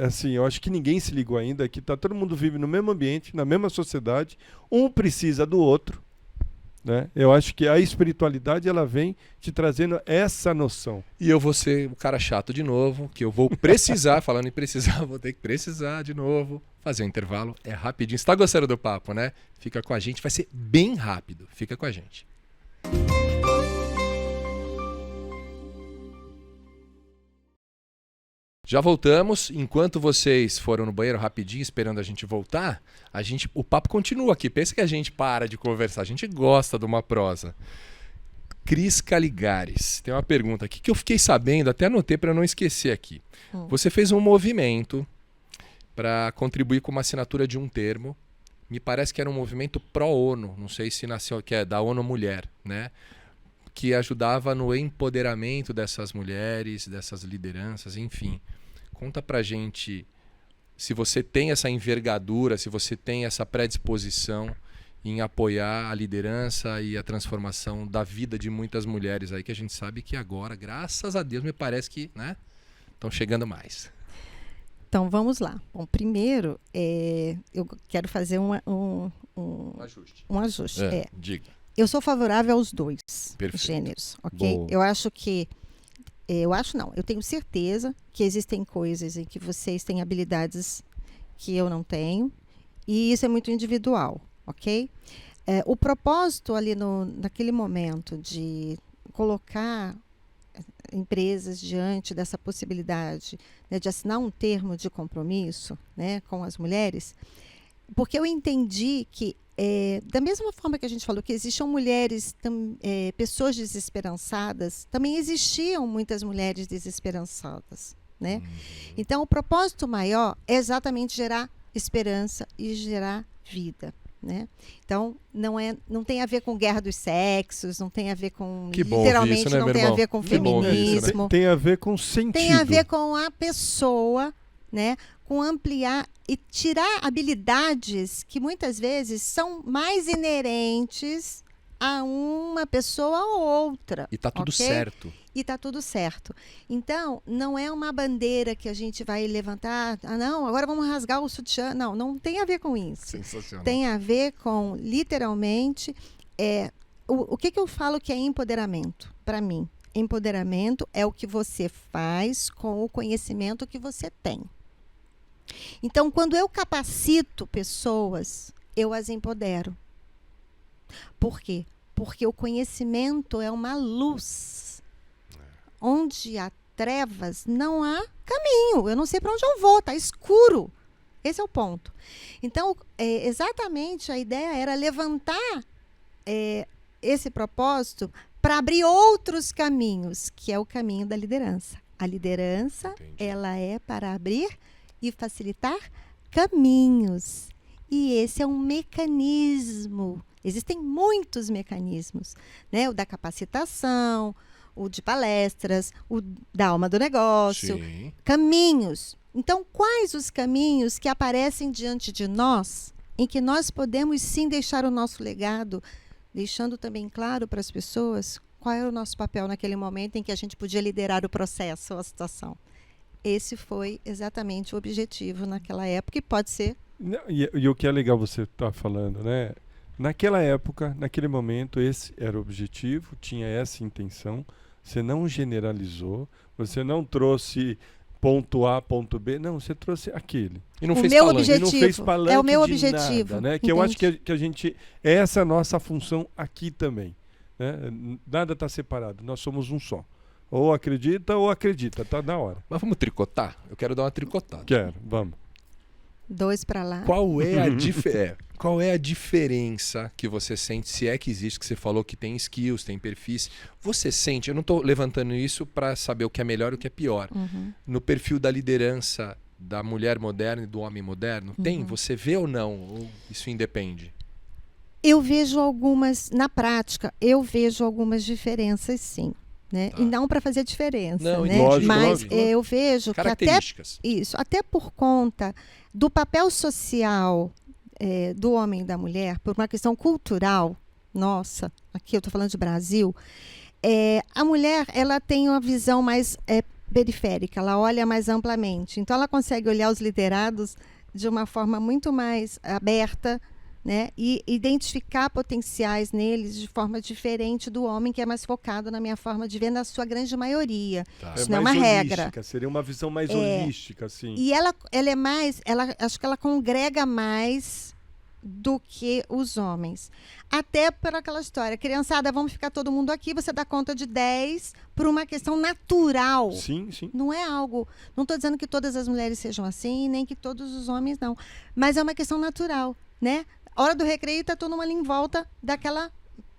Assim, eu acho que ninguém se ligou ainda que todo mundo vive no mesmo ambiente, na mesma sociedade, um precisa do outro, né? Eu acho que a espiritualidade ela vem te trazendo essa noção. E eu vou ser o cara chato de novo, que eu vou precisar, falando em precisar, vou ter que precisar de novo, fazer um intervalo, é rapidinho. Você tá gostando do papo, né? Fica com a gente, vai ser bem rápido, fica com a gente. Já voltamos. Enquanto vocês foram no banheiro rapidinho, esperando a gente voltar, o papo continua aqui. Pensa que a gente para de conversar. A gente gosta de uma prosa. Cris Caligares tem uma pergunta aqui que eu fiquei sabendo, até anotei para não esquecer aqui. Você fez um movimento para contribuir com uma assinatura de um termo. Me parece que era um movimento pró-ONU. Não sei se nasceu, que é da ONU Mulher, né? Que ajudava no empoderamento dessas mulheres, dessas lideranças, enfim. Conta pra gente se você tem essa envergadura, se você tem essa predisposição em apoiar a liderança e a transformação da vida de muitas mulheres aí, que a gente sabe que agora, graças a Deus, me parece que, né, estão chegando mais. Então, vamos lá. Bom, primeiro, eu quero fazer um ajuste. Um ajuste. Diga. Eu sou favorável aos dois gêneros, ok? Boa. Eu acho que... eu tenho certeza que existem coisas em que vocês têm habilidades que eu não tenho, e isso é muito individual, ok? O propósito ali naquele momento de colocar empresas diante dessa possibilidade, né, de assinar um termo de compromisso, né, com as mulheres, porque eu entendi que da mesma forma que a gente falou que existiam mulheres, pessoas desesperançadas, também existiam muitas mulheres desesperançadas, né? Então, o propósito maior é exatamente gerar esperança e gerar vida, né? Então, não tem a ver com guerra dos sexos, não tem a ver com... Que bom literalmente, isso, né, não meu tem irmão? a ver com Que bom isso, né? feminismo. Tem a ver com sentido. Tem a ver com a pessoa, né? Com ampliar e tirar habilidades que muitas vezes são mais inerentes a uma pessoa ou outra. E tá tudo ok? certo. E tá tudo certo. Então, não é uma bandeira que a gente vai levantar, não, agora vamos rasgar o sutiã. Não tem a ver com isso. Sensacional. Tem a ver com, literalmente, o que eu falo que é empoderamento, para mim? Empoderamento é o que você faz com o conhecimento que você tem. Então, quando eu capacito pessoas, eu as empodero. Por quê? Porque o conhecimento é uma luz. Onde há trevas, não há caminho. Eu não sei para onde eu vou, está escuro. Esse é o ponto. Então, exatamente a ideia era levantar esse propósito para abrir outros caminhos, que é o caminho da liderança. A liderança, Entendi. ela é para abrir e facilitar caminhos. E esse é um mecanismo. Existem muitos mecanismos, né? O da capacitação, o de palestras, o da alma do negócio, Sim. caminhos. Então, quais os caminhos que aparecem diante de nós, em que nós podemos sim deixar o nosso legado, deixando também claro para as pessoas qual era o nosso papel naquele momento em que a gente podia liderar o processo, a situação. Esse foi exatamente o objetivo naquela época e pode ser. Não, e o que é legal você estar falando, né? Naquela época, naquele momento, esse era o objetivo, tinha essa intenção. Você não generalizou, você não trouxe ponto A, ponto B, não, você trouxe aquele. E não O fez meu palanque. objetivo- E não fez palanque é o meu de objetivo, nada, né? Que eu acho entende? que a gente... Essa é a nossa função aqui também. Né? Nada está separado, nós somos um só. Ou acredita, tá na hora. Mas vamos tricotar? Eu quero dar uma tricotada. Quero, vamos. 2 para lá. Qual é a diferença que você sente, se é que existe, que você falou que tem skills, tem perfis? Você sente, eu não estou levantando isso para saber o que é melhor e o que é pior. Uhum. No perfil da liderança da mulher moderna e do homem moderno, tem? Você vê ou não? Ou isso independe? Eu vejo algumas, na prática, eu vejo algumas diferenças sim. Né? Tá. E não para fazer diferença, Não, né? lógico, Mas lógico. eu vejo que até Características. isso, até por conta do papel social do homem e da mulher, por uma questão cultural, nossa, aqui eu estou falando de Brasil, a mulher ela tem uma visão mais periférica, ela olha mais amplamente. Então ela consegue olhar os liderados de uma forma muito mais aberta, né? E identificar potenciais neles de forma diferente do homem, que é mais focado, na minha forma de ver, na sua grande maioria. Tá. Isso não é uma mais regra. holística, seria uma visão mais holística, assim. E ela é mais, acho que ela congrega mais do que os homens. Até por aquela história, criançada, vamos ficar todo mundo aqui, você dá conta de 10 por uma questão natural. Sim, sim. Não é algo, não estou dizendo que todas as mulheres sejam assim, nem que todos os homens não, mas é uma questão natural, né? Hora do recreio está todo mundo ali em volta daquela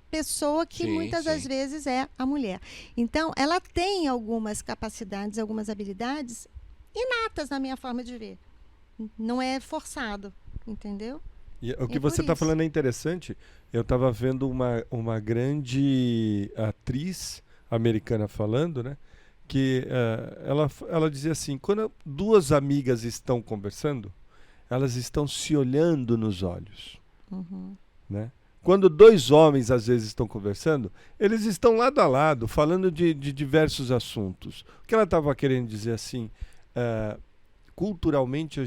pessoa que Sim, muitas das sim. vezes é a mulher. Então, ela tem algumas capacidades, algumas habilidades inatas na minha forma de ver. Não é forçado, entendeu? E o que É por você está isso. falando é interessante. Eu estava vendo uma grande atriz americana falando, né? Que ela dizia assim, quando 2 amigas estão conversando, elas estão se olhando nos olhos. Uhum. Né? Quando 2 homens às vezes estão conversando, eles estão lado a lado, falando de diversos assuntos. O que ela estava querendo dizer assim, culturalmente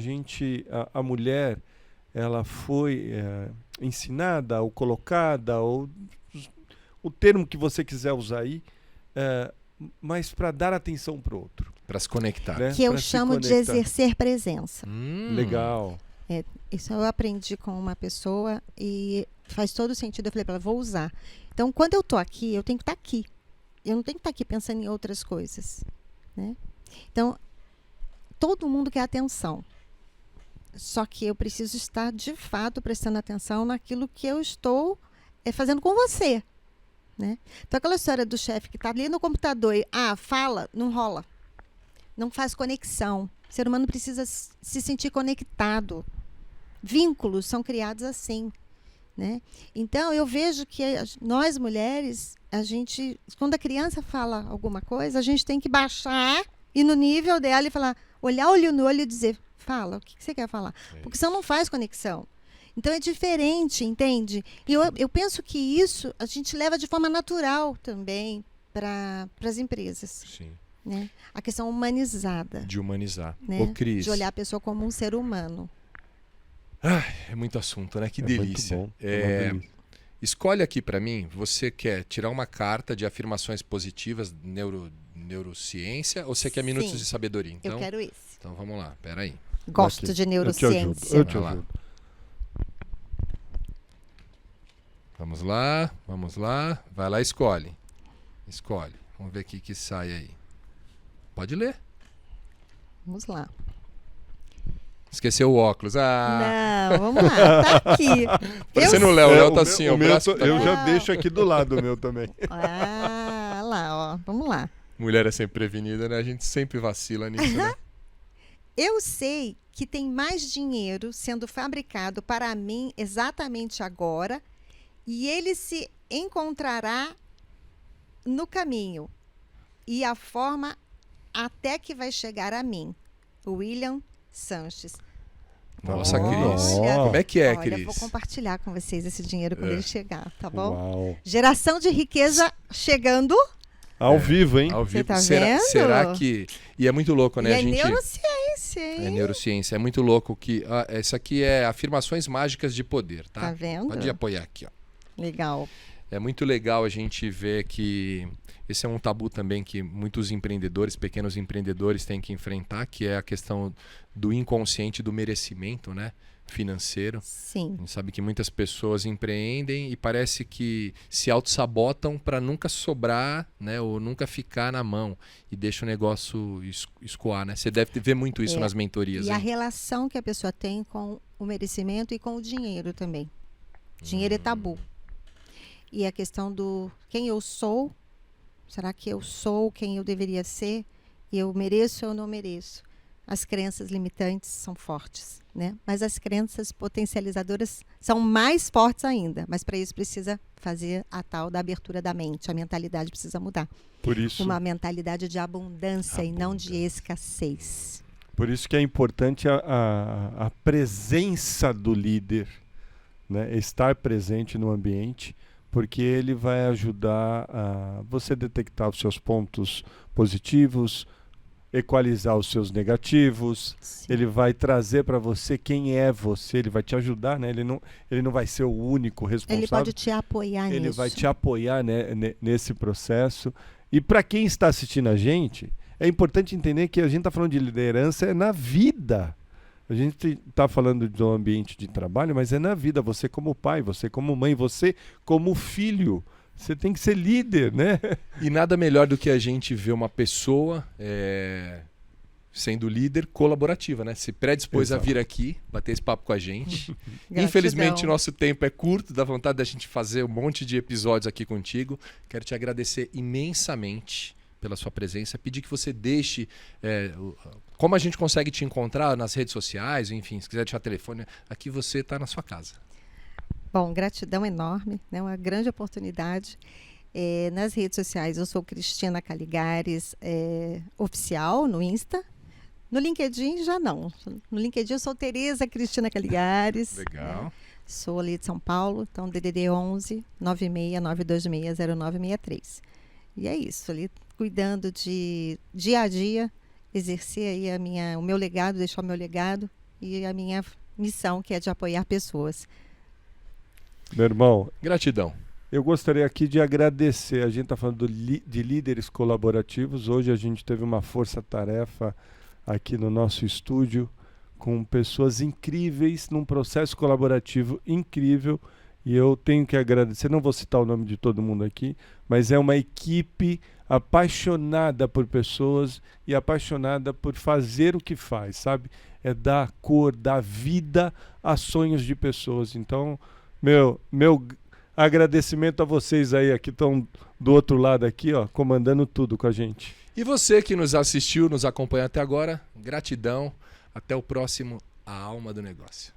a mulher, ela foi ensinada ou colocada, ou o termo que você quiser usar aí, mas para dar atenção para o outro. Para se conectar. Né? Que eu Pra se chamo de conectar. exercer presença. Legal. Isso eu aprendi com uma pessoa e faz todo sentido. Eu falei para ela, vou usar. Então, quando eu estou aqui, eu tenho que estar aqui. Eu não tenho que estar aqui pensando em outras coisas. Né? Então, todo mundo quer atenção. Só que eu preciso estar, de fato, prestando atenção naquilo que eu estou fazendo com você. Né? Então, aquela história do chefe que está ali no computador e fala, não rola. Não faz conexão. O ser humano precisa se sentir conectado. Vínculos são criados assim. Né? Então, eu vejo que nós, mulheres, quando a criança fala alguma coisa, a gente tem que baixar, ir no nível dela e falar, olhar olho no olho e dizer, fala, o que você quer falar? Porque senão não faz conexão. Então, é diferente, entende? E eu penso que isso a gente leva de forma natural também para as empresas. Sim. Né? A questão humanizada. De humanizar. Né? Ô, Cris, De olhar a pessoa como um ser humano. é muito assunto, né? Que É delícia. muito bom. É uma delícia. Escolhe aqui para mim, você quer tirar uma carta de afirmações positivas, neurociência, ou você quer minutos Sim. de sabedoria? Então, Eu quero esse. então vamos lá, peraí. Gosto Aqui. de Eu te neurociência. ajudo. Vai lá. Vamos lá. Vai lá, escolhe. Escolhe. Vamos ver o que sai aí. Pode ler. Vamos lá. Esqueceu o óculos. Ah, Não, vamos lá, tá aqui. parecendo o Eu- Léo. O Léo tá o assim, meu- ó. o meu braço eu tá- já deixo aqui do lado o meu também. Ah, lá, ó, vamos lá. Mulher é sempre prevenida, né? A gente sempre vacila nisso, né? Eu sei que tem mais dinheiro sendo fabricado para mim exatamente agora e ele se encontrará no caminho e a forma até que vai chegar a mim. William Sanches. Nossa, Olha. Cris. Olha, Como é que é, olha, Cris? vou compartilhar com vocês esse dinheiro quando É. ele chegar, tá bom? Uau. Geração de riqueza chegando. Ao vivo, hein? Ao vivo. tá será, vendo? será que... E é muito louco, né? E a é gente... neurociência, hein? É neurociência. É muito louco que... Isso aqui é afirmações mágicas de poder, tá? Tá vendo? Pode apoiar aqui, ó. Legal. É muito legal a gente ver que esse é um tabu também que muitos empreendedores, pequenos empreendedores têm que enfrentar, que é a questão do inconsciente do merecimento, né? Financeiro. Sim. A gente sabe que muitas pessoas empreendem e parece que se auto-sabotam para nunca sobrar, né? Ou nunca ficar na mão e deixa o negócio escoar, né? Você deve ver muito isso É. nas mentorias. E a hein? relação que a pessoa tem com o merecimento e com o dinheiro também. Dinheiro é tabu. E a questão do quem eu sou, será que eu sou quem eu deveria ser? Eu mereço ou não mereço? As crenças limitantes são fortes, né? Mas as crenças potencializadoras são mais fortes ainda. Mas para isso precisa fazer a tal da abertura da mente. A mentalidade precisa mudar. Por isso, Uma mentalidade de abundância e não de escassez. por isso que é importante a presença do líder, né? Estar presente no ambiente, porque ele vai ajudar a você detectar os seus pontos positivos, equalizar os seus negativos, ele vai trazer para você quem é você, ele vai te ajudar, né? Ele não vai ser o único responsável. Ele pode te apoiar Ele nisso. vai te apoiar, né, nesse processo. E para quem está assistindo a gente, é importante entender que a gente está falando de liderança na vida. A gente está falando do ambiente de trabalho, mas é na vida. Você como pai, você como mãe, você como filho. Você tem que ser líder, né? E nada melhor do que a gente ver uma pessoa sendo líder colaborativa, né? Se predispôs a Exato. vir aqui, bater esse papo com a gente. Gratidão. Infelizmente, o nosso tempo é curto, dá vontade da gente fazer um monte de episódios aqui contigo. Quero te agradecer imensamente pela sua presença, pedir que você deixe como a gente consegue te encontrar nas redes sociais, enfim, se quiser deixar telefone, aqui você está na sua casa. Bom, gratidão enorme, né? Uma grande oportunidade. Nas redes sociais, eu sou Cristina Caligares, oficial no Insta. No LinkedIn, já não. No LinkedIn, eu sou Tereza Cristina Caligares. Legal. Sou ali de São Paulo, então DDD 11 96926 0963. E é isso, ali cuidando de dia a dia, exercer aí o meu legado, deixar o meu legado e a minha missão, que é de apoiar pessoas. Meu irmão, Gratidão. eu gostaria aqui de agradecer. A gente está falando de líderes colaborativos. Hoje a gente teve uma força-tarefa aqui no nosso estúdio com pessoas incríveis, num processo colaborativo incrível. E eu tenho que agradecer, não vou citar o nome de todo mundo aqui, mas é uma equipe apaixonada por pessoas e apaixonada por fazer o que faz, sabe? É dar cor, dar vida a sonhos de pessoas. Então, meu agradecimento a vocês aí que estão do outro lado aqui, ó, comandando tudo com a gente. E você que nos assistiu, nos acompanhou até agora, gratidão. Até o próximo A Alma do Negócio.